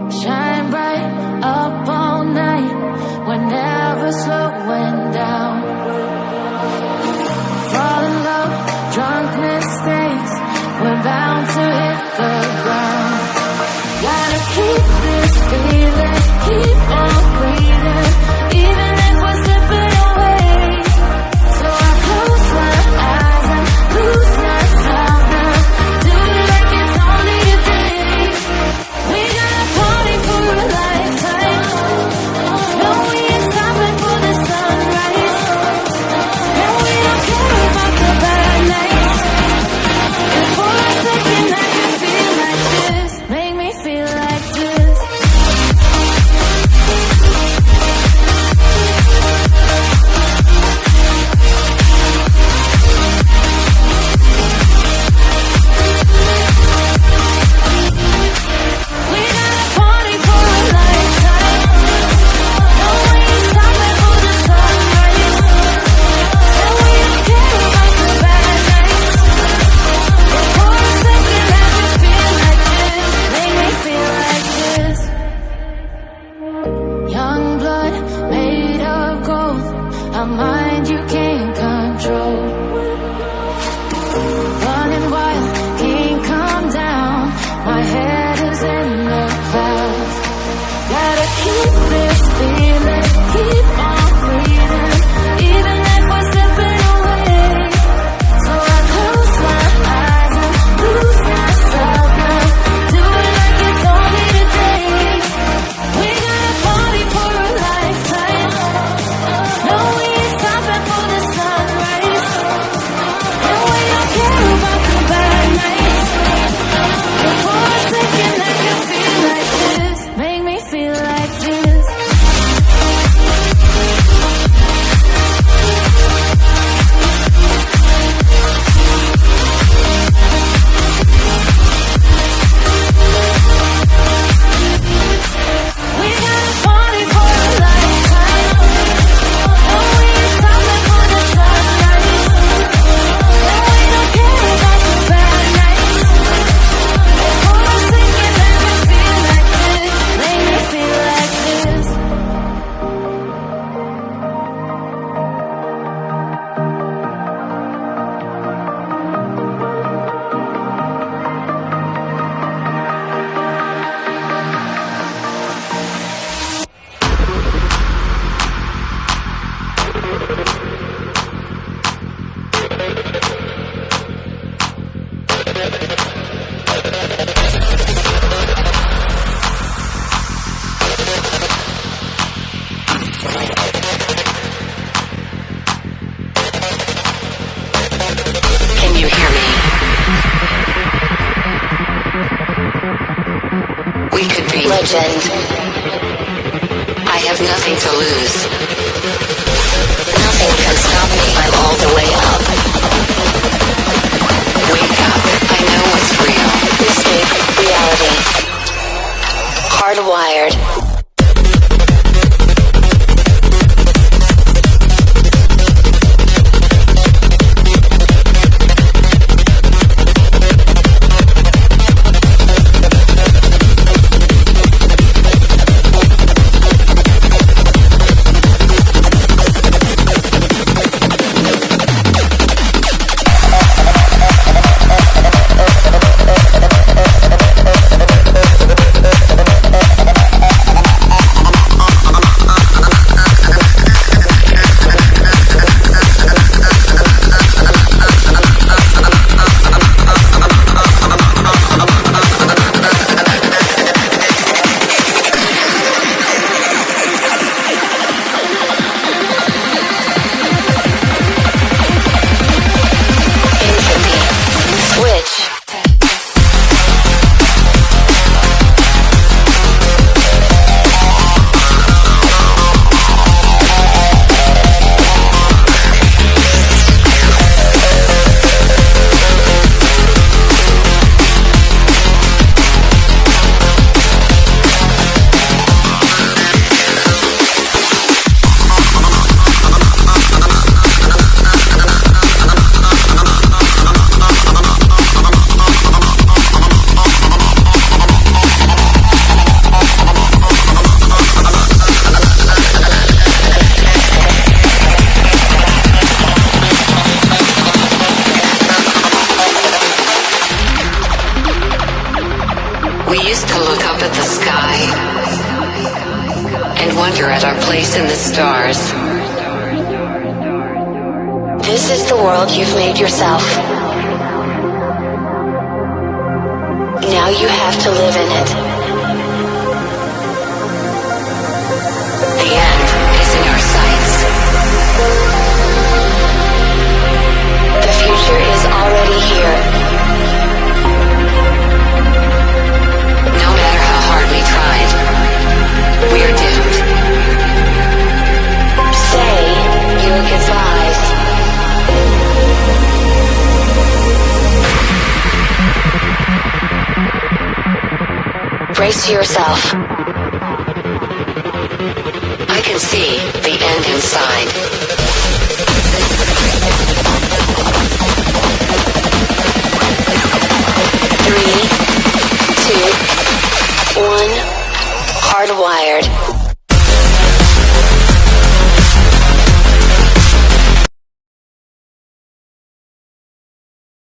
Shine bright up all night, we're never slowing down. Fall in love, drunk mistakes, we're bound to hit the ground. Gotta keep this feeling, keep on breathing, even if we're slipping away. So I close my eyes and lose myself now, do it like it's only a day. We got a party for a lifetime, no we ain't stopping for the sunrise, and we don't care about the bad nights. And for a second I can feel like this, make me feel like this. We got a party for a lifetime, no we ain't stopping for the sunrise, and we don't care about the bad nights. And for a second I can feel like this, make me feel like this. Young blood made of gold, a mind you can't control. Running wild, can't calm down, my head is in the clouds. Gotta keep this feeling, keep on breathing, even if we're slipping away. So I close my eyes and lose myself now, do it like it's only today. We got a party for a lifetime, no we ain't stopping for the sunrise, and we don't care about the bad nights. And for a second I can feel like this, make me feel like this. We got a party for a lifetime, no we ain't stopping for the sunrise, and we don't care about the bad nights. And for a second I can feel like this, make me feel like this. Can you hear me? We could be legend. I have nothing to lose. Nothing can stop me. I'm all the way up. Wake up. I know what's real. Escape reality. Hardwired. We used to look up at the sky and wonder at our place in the stars. This is the world you've made yourself. Now you have to live in it. The end is in our sights. The future is already here. No matter how hard we tried, we are doomed. Say your goodbyes. Brace yourself. I can see the